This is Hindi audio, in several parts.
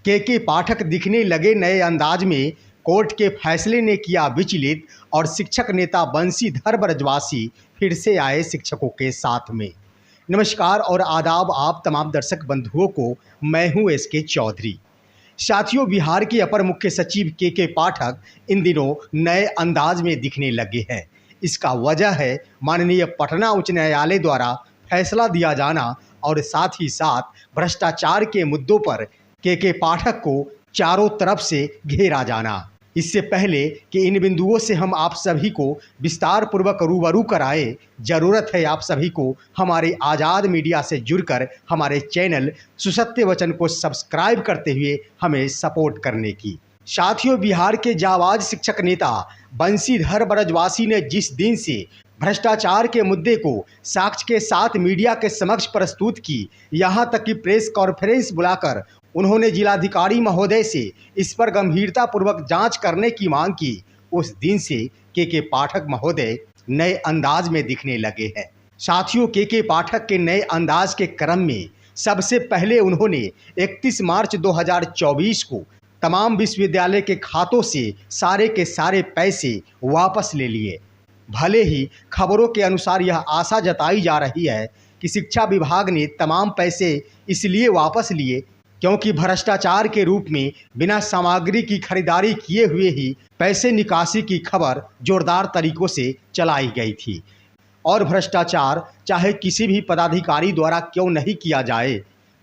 के पाठक दिखने लगे नए अंदाज में। कोर्ट के फैसले ने किया विचलित और शिक्षक नेता बंशीधर ब्रजवासी फिर से आए शिक्षकों के साथ में। नमस्कार और आदाब आप तमाम दर्शक बंधुओं को। मैं हूं एसके चौधरी। साथियों, बिहार के अपर मुख्य सचिव के पाठक इन दिनों नए अंदाज में दिखने लगे हैं। इसका वजह है माननीय पटना उच्च न्यायालय द्वारा फैसला दिया जाना और साथ ही साथ भ्रष्टाचार के मुद्दों पर के पाठक को चारों तरफ से घेरा जाना। इससे पहले कि इन बिंदुओं से हम आप सभी को विस्तार पूर्वक रूबरू कराए, जरूरत है आप सभी को हमारे आज़ाद मीडिया से जुड़कर हमारे चैनल सुसत्य वचन को सब्सक्राइब करते हुए हमें सपोर्ट करने की। साथियों, बिहार के जाबाज शिक्षक नेता बंशीधर ब्रजवासी ने जिस दिन से भ्रष्टाचार के मुद्दे को साक्ष्य के साथ मीडिया के समक्ष प्रस्तुत की, यहाँ तक कि प्रेस कॉन्फ्रेंस बुलाकर उन्होंने जिलाधिकारी महोदय से इस पर गंभीरतापूर्वक जांच करने की मांग की, उस दिन से के पाठक महोदय नए अंदाज में दिखने लगे हैं। साथियों, के पाठक के नए अंदाज के क्रम में सबसे पहले उन्होंने 31 मार्च 2024 को तमाम विश्वविद्यालय के खातों से सारे के सारे पैसे वापस ले लिए। भले ही खबरों के अनुसार यह आशा जताई जा रही है कि शिक्षा विभाग ने तमाम पैसे इसलिए वापस लिए क्योंकि भ्रष्टाचार के रूप में बिना सामग्री की खरीदारी किए हुए ही पैसे निकासी की खबर जोरदार तरीकों से चलाई गई थी। और भ्रष्टाचार चाहे किसी भी पदाधिकारी द्वारा क्यों नहीं किया जाए,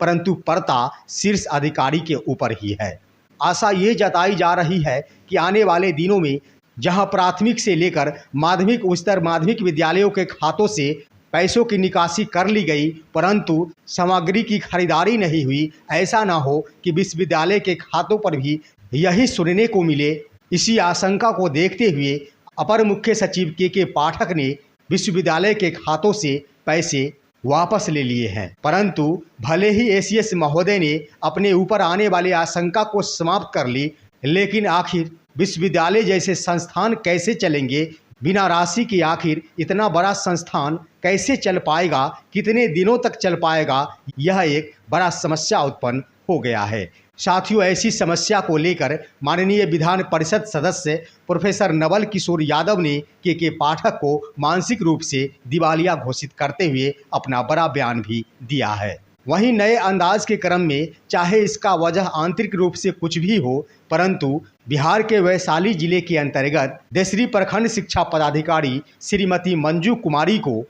परंतु पर्दा शीर्ष अधिकारी के ऊपर ही है। आशा ये जताई जा रही है कि आने वाले दिनों में जहां प्राथमिक से लेकर माध्यमिक उच्चतर माध्यमिक विद्यालयों के खातों से पैसों की निकासी कर ली गई, परंतु सामग्री की खरीदारी नहीं हुई, ऐसा ना हो कि विश्वविद्यालय के खातों पर भी यही सुनने को मिले। इसी आशंका को देखते हुए अपर मुख्य सचिव के पाठक ने विश्वविद्यालय के खातों से पैसे वापस ले लिए हैं। परंतु भले ही एसीएस महोदय ने अपने ऊपर आने वाली आशंका को समाप्त कर ली, लेकिन आखिर विश्वविद्यालय जैसे संस्थान कैसे चलेंगे बिना राशि के? आखिर इतना बड़ा संस्थान कैसे चल पाएगा, कितने दिनों तक चल पाएगा? यह एक बड़ा समस्या उत्पन्न हो गया है। साथियों, ऐसी समस्या को लेकर माननीय विधान परिषद सदस्य प्रोफेसर नवल किशोर यादव ने के पाठक को मानसिक रूप से दिवालिया घोषित करते हुए अपना बड़ा बयान भी दिया है। वहीं नए अंदाज के क्रम में चाहे इसका वजह आंतरिक रूप से कुछ भी हो, परंतु बिहार के वैशाली जिले के अंतर्गत देसरी प्रखंड शिक्षा पदाधिकारी श्रीमती मंजू कुमारी को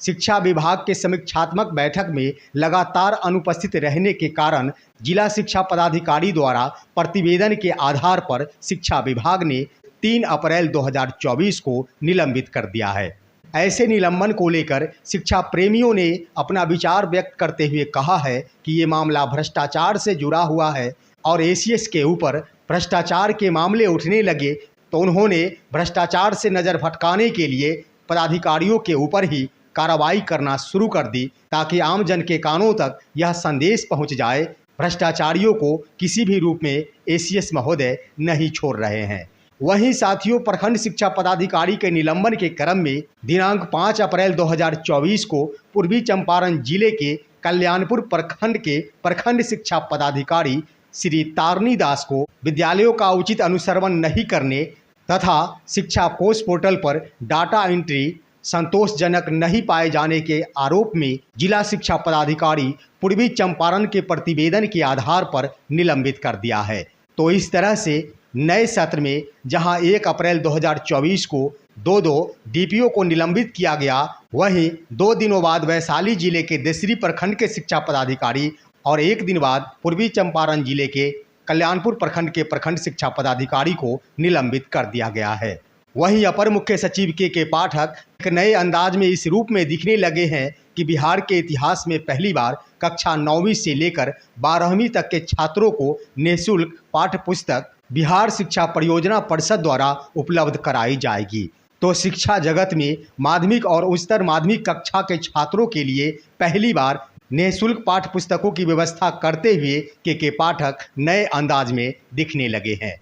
शिक्षा विभाग के समीक्षात्मक बैठक में लगातार अनुपस्थित रहने के कारण जिला शिक्षा पदाधिकारी द्वारा प्रतिवेदन के आधार पर शिक्षा विभाग ने 3 अप्रैल 2024 को निलंबित कर दिया है। ऐसे निलंबन को लेकर शिक्षा प्रेमियों ने अपना विचार व्यक्त करते हुए कहा है कि ये मामला भ्रष्टाचार से जुड़ा हुआ है और एसीएस के ऊपर भ्रष्टाचार के मामले उठने लगे तो उन्होंने भ्रष्टाचार से नज़र भटकाने के लिए पदाधिकारियों के ऊपर ही कार्रवाई करना शुरू कर दी, ताकि आम जन के कानों तक यह संदेश पहुंच जाए भ्रष्टाचारियों को किसी भी रूप में एसीएस महोदय नहीं छोड़ रहे हैं। वहीं साथियों, प्रखंड शिक्षा पदाधिकारी के निलंबन के क्रम में दिनांक 5 अप्रैल 2024 को पूर्वी चंपारण जिले के कल्याणपुर प्रखंड के प्रखंड शिक्षा पदाधिकारी श्री तारनी दास को विद्यालयों का उचित अनुश्रवण नहीं करने तथा शिक्षा कोष पोर्टल पर डाटा एंट्री संतोषजनक नहीं पाए जाने के आरोप में जिला शिक्षा पदाधिकारी पूर्वी चंपारण के प्रतिवेदन के आधार पर निलंबित कर दिया है। तो इस तरह से नए सत्र में जहां 1 अप्रैल 2024 को 2 डीपीओ को निलंबित किया गया, वहीं 2 दिनों बाद वैशाली जिले के देसरी प्रखंड के शिक्षा पदाधिकारी और 1 दिन बाद पूर्वी चंपारण जिले के कल्याणपुर प्रखंड के प्रखंड शिक्षा पदाधिकारी को निलंबित कर दिया गया है। वहीं अपर मुख्य सचिव के पाठक एक नए अंदाज में इस रूप में दिखने लगे हैं कि बिहार के इतिहास में पहली बार कक्षा 9वीं से लेकर 12वीं तक के छात्रों को निःशुल्क पाठ्य पुस्तक बिहार शिक्षा परियोजना परिषद द्वारा उपलब्ध कराई जाएगी। तो शिक्षा जगत में माध्यमिक और उच्चतर माध्यमिक कक्षा के छात्रों के लिए पहली बार निःशुल्क पाठ्य पुस्तकों की व्यवस्था करते हुए के पाठक नए अंदाज में दिखने लगे हैं।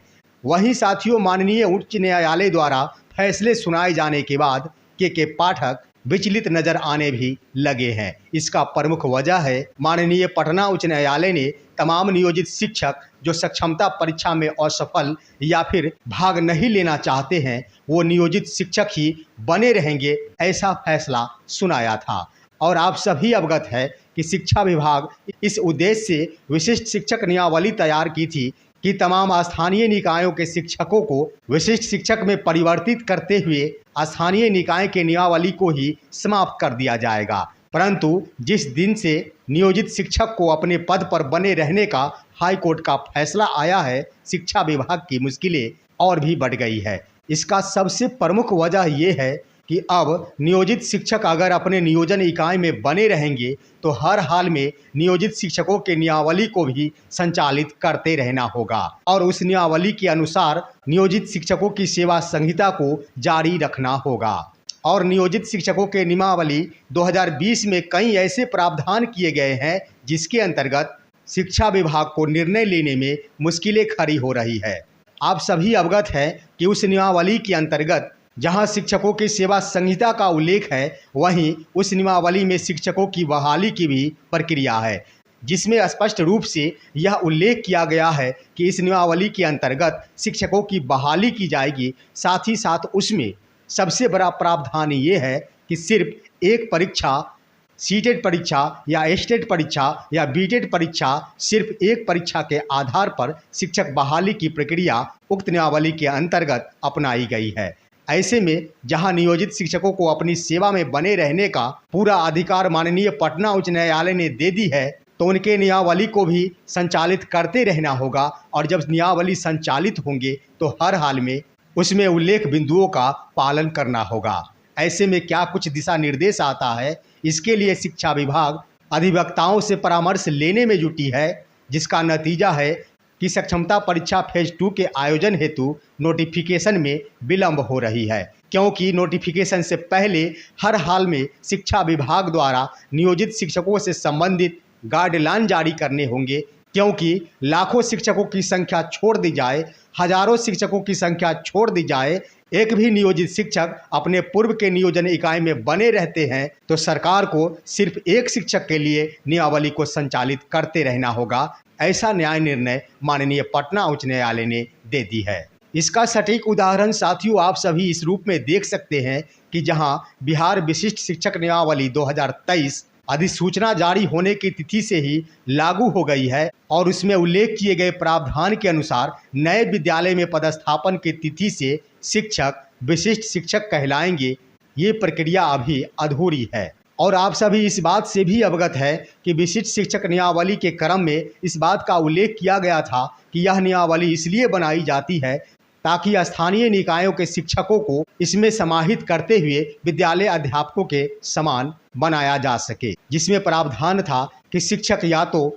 वहीं साथियों, माननीय उच्च न्यायालय द्वारा फैसले सुनाए जाने के बाद के पाठक विचलित नजर आने भी लगे हैं। इसका प्रमुख वजह है माननीय पटना उच्च न्यायालय ने तमाम नियोजित शिक्षक जो सक्षमता परीक्षा में असफल या फिर भाग नहीं लेना चाहते हैं वो नियोजित शिक्षक ही बने रहेंगे, ऐसा फैसला सुनाया था। और आप सभी अवगत है कि शिक्षा विभाग इस उद्देश्य से विशिष्ट शिक्षक नियमावली तैयार की थी कि तमाम स्थानीय निकायों के शिक्षकों को विशिष्ट शिक्षक में परिवर्तित करते हुए स्थानीय निकाय के नियमावली को ही समाप्त कर दिया जाएगा। परंतु जिस दिन से नियोजित शिक्षक को अपने पद पर बने रहने का हाई कोर्ट का फैसला आया है, शिक्षा विभाग की मुश्किलें और भी बढ़ गई है। इसका सबसे प्रमुख वजह यह है कि अब नियोजित शिक्षक अगर अपने नियोजन इकाई में बने रहेंगे तो हर हाल में नियोजित शिक्षकों के नियमावली को भी संचालित करते रहना होगा और उस नियमावली के अनुसार नियोजित शिक्षकों की सेवा संहिता को जारी रखना होगा। और नियोजित शिक्षकों के नियमावली 2020 में कई ऐसे प्रावधान किए गए हैं जिसके अंतर्गत शिक्षा विभाग को निर्णय लेने में मुश्किलें खड़ी हो रही है। आप सभी अवगत हैं कि उस नियमावली के अंतर्गत जहां शिक्षकों की सेवा संहिता का उल्लेख है वहीं उस नियमावली में शिक्षकों की बहाली की भी प्रक्रिया है, जिसमें स्पष्ट रूप से यह उल्लेख किया गया है कि इस नियमावली के अंतर्गत शिक्षकों की बहाली की जाएगी। साथ ही साथ उसमें सबसे बड़ा प्रावधान ये है कि सिर्फ एक परीक्षा, सीटेट परीक्षा या एस्टेट परीक्षा या बीटेट परीक्षा, सिर्फ एक परीक्षा के आधार पर शिक्षक बहाली की प्रक्रिया उक्त नियमावली के अंतर्गत अपनाई गई है। ऐसे में जहां नियोजित शिक्षकों को अपनी सेवा में बने रहने का पूरा अधिकार माननीय पटना उच्च न्यायालय ने दे दी है तो उनके नियमावली को भी संचालित करते रहना होगा और जब नियमावली संचालित होंगे तो हर हाल में उसमें उल्लेख बिंदुओं का पालन करना होगा। ऐसे में क्या कुछ दिशा निर्देश आता है, इसके लिए शिक्षा विभाग अधिवक्ताओं से परामर्श लेने में जुटी है, जिसका नतीजा है कि सक्षमता परीक्षा फेज 2 के आयोजन हेतु नोटिफिकेशन में विलंब हो रही है, क्योंकि नोटिफिकेशन से पहले हर हाल में शिक्षा विभाग द्वारा नियोजित शिक्षकों से संबंधित गाइडलाइन जारी करने होंगे। क्योंकि लाखों शिक्षकों की संख्या छोड़ दी जाए, हजारों शिक्षकों की संख्या छोड़ दी जाए, एक भी नियोजित शिक्षक अपने पूर्व के नियोजन इकाई में बने रहते हैं तो सरकार को सिर्फ एक शिक्षक के लिए नियमावली को संचालित करते रहना होगा। ऐसा न्याय निर्णय माननीय पटना उच्च न्यायालय ने दे दी है। इसका सटीक उदाहरण साथियों आप सभी इस रूप में देख सकते हैं कि जहां बिहार विशिष्ट शिक्षक नियमावली 2023 अधिसूचना जारी होने की तिथि से ही लागू हो गई है और उसमें उल्लेख किए गए प्रावधान के अनुसार नए विद्यालय में पदस्थापन की तिथि से शिक्षक विशिष्ट शिक्षक कहलाएंगे, ये प्रक्रिया अभी अधूरी है। और आप सभी इस बात से भी अवगत है कि विशिष्ट शिक्षक नियमावली के क्रम में इस बात का उल्लेख किया गया था कि यह नियमावली इसलिए बनाई जाती है ताकि स्थानीय निकायों के शिक्षकों को इसमें समाहित करते हुए विद्यालय अध्यापकों के समान बनाया जा सके, जिसमें प्रावधान था कि शिक्षक या तो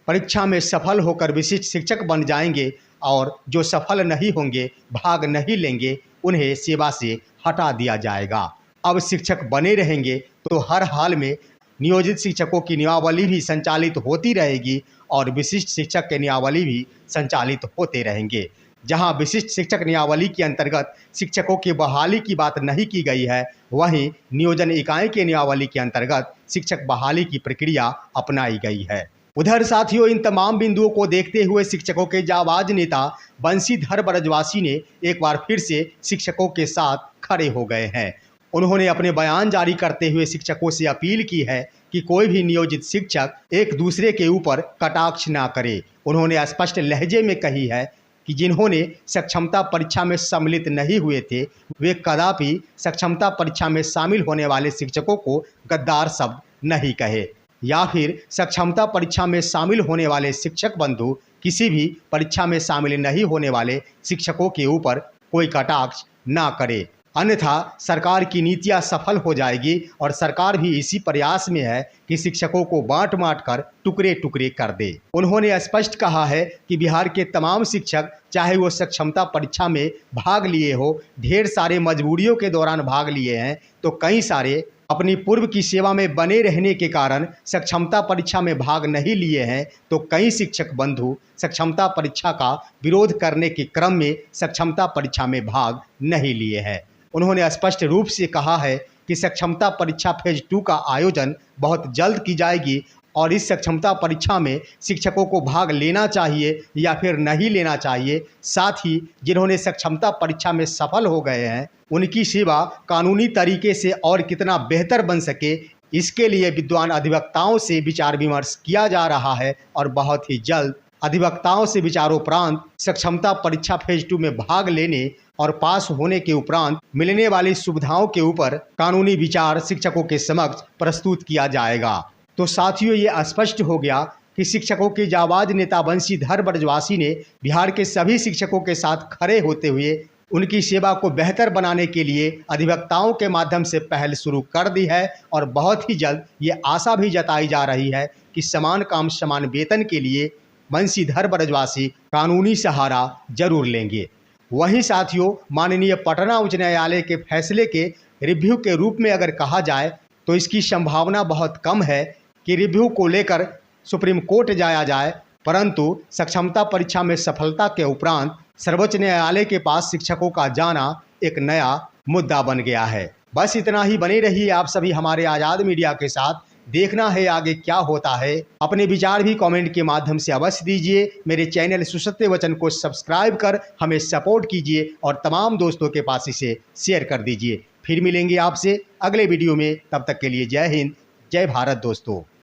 परीक्षा में सफल होकर विशिष्ट शिक्षक बन जाएंगे और जो सफल नहीं होंगे, भाग नहीं लेंगे, उन्हें सेवा से हटा दिया जाएगा। अब शिक्षक बने रहेंगे तो हर हाल में नियोजित शिक्षकों की नियमावली भी संचालित होती रहेगी और विशिष्ट शिक्षक के नियमावली भी संचालित होते रहेंगे। जहां विशिष्ट शिक्षक नियमावली के अंतर्गत शिक्षकों की बहाली की बात नहीं की गई है, वहीं नियोजन इकाई के नियमावली के अंतर्गत शिक्षक बहाली की प्रक्रिया अपनाई गई है। उधर साथियों, इन तमाम बिंदुओं को देखते हुए शिक्षकों के जाबाज नेता बंशीधर ब्रजवासी ने एक बार फिर से शिक्षकों के साथ खड़े हो गए हैं। उन्होंने अपने बयान जारी करते हुए शिक्षकों से अपील की है कि कोई भी नियोजित शिक्षक एक दूसरे के ऊपर कटाक्ष ना करे। उन्होंने स्पष्ट लहजे में कही है कि जिन्होंने सक्षमता परीक्षा में सम्मिलित नहीं हुए थे वे कदापि सक्षमता परीक्षा में शामिल होने वाले शिक्षकों को गद्दार शब्द नहीं कहे या फिर सक्षमता परीक्षा में शामिल होने वाले शिक्षक बंधु किसी भी परीक्षा में शामिल नहीं होने वाले शिक्षकों के ऊपर कोई कटाक्ष ना करे, अन्यथा सरकार की नीतियां सफल हो जाएगी और सरकार भी इसी प्रयास में है कि शिक्षकों को बांट कर टुकड़े टुकड़े कर दे। उन्होंने स्पष्ट कहा है कि बिहार के तमाम शिक्षक चाहे वो सक्षमता परीक्षा में भाग लिए हो, ढेर सारे मजबूरियों के दौरान भाग लिए हैं तो कई सारे अपनी पूर्व की सेवा में बने रहने के कारण सक्षमता परीक्षा में भाग नहीं लिए हैं तो कई शिक्षक बंधु सक्षमता परीक्षा का विरोध करने के क्रम में सक्षमता परीक्षा में भाग नहीं लिए हैं। उन्होंने स्पष्ट रूप से कहा है कि सक्षमता परीक्षा फेज 2 का आयोजन बहुत जल्द की जाएगी और इस सक्षमता परीक्षा में शिक्षकों को भाग लेना चाहिए या फिर नहीं लेना चाहिए। साथ ही जिन्होंने सक्षमता परीक्षा में सफल हो गए हैं उनकी सेवा कानूनी तरीके से और कितना बेहतर बन सके, इसके लिए विद्वान अधिवक्ताओं से विचार विमर्श किया जा रहा है और बहुत ही जल्द अधिवक्ताओं से विचारोपरांत सक्षमता परीक्षा फेज 2 में भाग लेने और पास होने के उपरांत मिलने वाली सुविधाओं के ऊपर कानूनी विचार शिक्षकों के समक्ष प्रस्तुत किया जाएगा। तो साथियों, ये स्पष्ट हो गया कि शिक्षकों के जाबाज नेता बंशीधर ब्रजवासी ने बिहार के सभी शिक्षकों के साथ खड़े होते हुए उनकी सेवा को बेहतर बनाने के लिए अधिवक्ताओं के माध्यम से पहल शुरू कर दी है और बहुत ही जल्द ये आशा भी जताई जा रही है कि समान काम समान वेतन के लिए बंशीधर ब्रजवासी कानूनी सहारा जरूर लेंगे। वहीं साथियों, माननीय पटना उच्च न्यायालय के फैसले के रिव्यू के रूप में अगर कहा जाए तो इसकी संभावना बहुत कम है कि रिव्यू को लेकर सुप्रीम कोर्ट जाया जाए, परंतु सक्षमता परीक्षा में सफलता के उपरांत सर्वोच्च न्यायालय के पास शिक्षकों का जाना एक नया मुद्दा बन गया है। बस इतना ही। बने रहिए आप सभी हमारे आज़ाद मीडिया के साथ। देखना है आगे क्या होता है। अपने विचार भी कमेंट के माध्यम से अवश्य दीजिए। मेरे चैनल सुसत्य वचन को सब्सक्राइब कर हमें सपोर्ट कीजिए और तमाम दोस्तों के पास इसे शेयर कर दीजिए। फिर मिलेंगे आपसे अगले वीडियो में। तब तक के लिए जय हिंद, जय भारत दोस्तों।